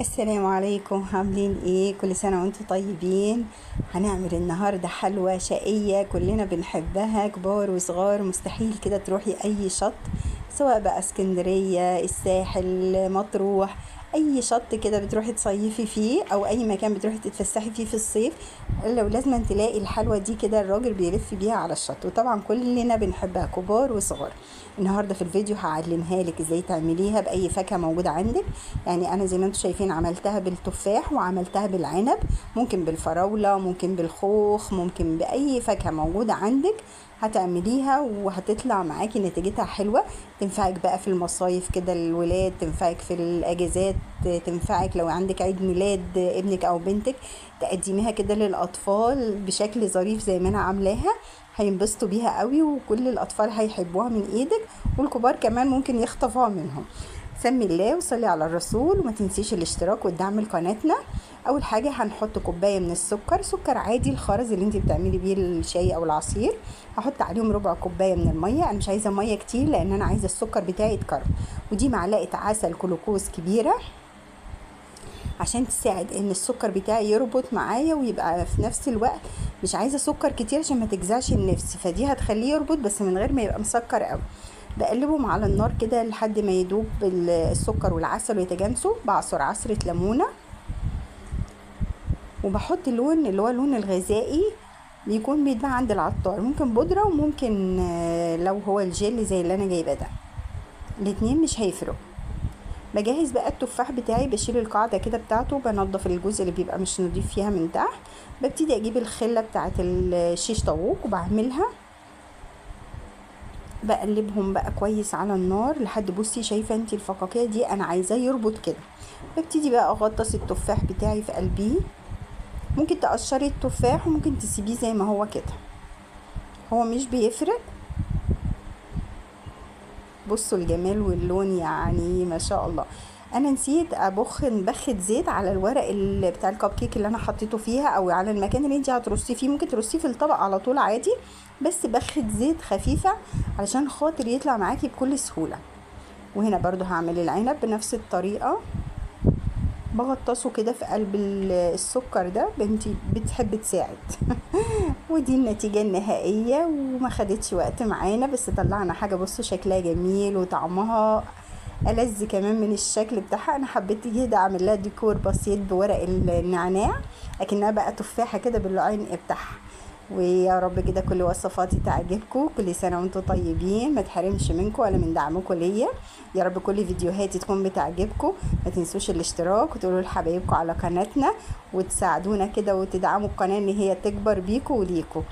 السلام عليكم، عاملين ايه؟ كل سنة وانتم طيبين. هنعمل النهاردة حلوة شقية كلنا بنحبها، كبار وصغار. مستحيل كده تروحي اي شط، سواء بقى اسكندرية، الساحل، مطروح، اي شط كده بتروحي تصيفي فيه او اي مكان بتروحي تتفسحي فيه في الصيف، لو لازم تلاقي الحلوة دي كده الراجل بيلف بيها على الشط. وطبعا كلنا بنحبها كبار وصغار. النهارده في الفيديو هعلمها لك ازاي تعمليها باي فاكهه موجوده عندك. يعني انا زي ما انتم شايفين عملتها بالتفاح وعملتها بالعنب، ممكن بالفراوله، ممكن بالخوخ، ممكن باي فاكهه موجوده عندك هتعمليها وهتطلع معاكي نتيجتها حلوه. تنفعك بقى في المصايف كده للولاد، تنفعك في الاجازات، تنفعك لو عندك عيد ميلاد ابنك او بنتك تقدميها كده للاطفال بشكل ظريف زي ما انا عاملاها. هينبسطوا بيها قوي وكل الاطفال هيحبوها من ايدك، والكبار كمان ممكن يخطفوها منهم. سمي الله وصلي على الرسول، وما تنسيش الاشتراك والدعم لقناتنا. اول حاجه هنحط كوبايه من السكر، سكر عادي الخرز اللي انت بتعملي بيه الشاي او العصير. هحط عليهم ربع كوبايه من الميه، انا مش عايزه ميه كتير لان انا عايزه السكر بتاعي يتكرر. ودي معلقه عسل كلوكوز كبيره عشان تساعد ان السكر بتاعي يربط معايا ويبقى في نفس الوقت. مش عايزه سكر كتير عشان ما تجزعش النفس، فدي هتخليه يربط بس من غير ما يبقى مسكر قوي. بقلبهم على النار كده لحد ما يدوب السكر والعسل ويتجانسوا. بعصر عصرة ليمونة، وبحط اللون اللي هو اللون الغذائي بيكون بيتباع عند العطار، ممكن بودرة وممكن لو هو الجيل زي اللي انا جايباه ده، الاتنين مش هيفرقوا. بجهز بقى التفاح بتاعي، بشيل القاعدة كده بتاعته، بنضف الجزء اللي بيبقى مش نضيف فيها من تحت. ببتدي اجيب الخلة بتاعت الشيش طاووق وبعملها، بقلبهم بقى كويس على النار لحد، بصي شايفه انتي الفقاقيع دي انا عايزاه يربط كده. ببتدي بقى اغطس التفاح بتاعي في قلبيه. ممكن تقشري التفاح وممكن تسيبيه زي ما هو كده، هو مش بيفرق. بصوا الجمال واللون، يعني ما شاء الله. انا نسيت نبخت زيت على الورق بتاع الكب كيك اللي انا حطيته فيها، او على المكان اللي انت هترصيه فيه، ممكن ترصيه في الطبق على طول عادي، بس بخت زيت خفيفة علشان خاطر يطلع معاكي بكل سهولة. وهنا برضو هعمل العنب بنفس الطريقة، بغطسه كده في قلب السكر ده، بنتي بتحب تساعد. ودي النتيجة النهائية، وما خدتش وقت معانا، بس طلعنا حاجة بصوا شكلها جميل وطعمها ألذ كمان من الشكل بتاعها. انا حبيت كده اعمل لها ديكور بسيط بورق النعناع، لكنها بقى تفاحة كده بالعنق بتاعها. ويا رب كده كل وصفاتي تعجبكم. كل سنة وانتم طيبين، ما تحرمش منكم ولا من دعمكم ليا. يا رب كل فيديوهاتي تكون بتعجبكم. ما تنسوش الاشتراك وتقولوا لحبايبكم على قناتنا، وتساعدونا كده وتدعموا القناة ان هي تكبر بيكم وليكم.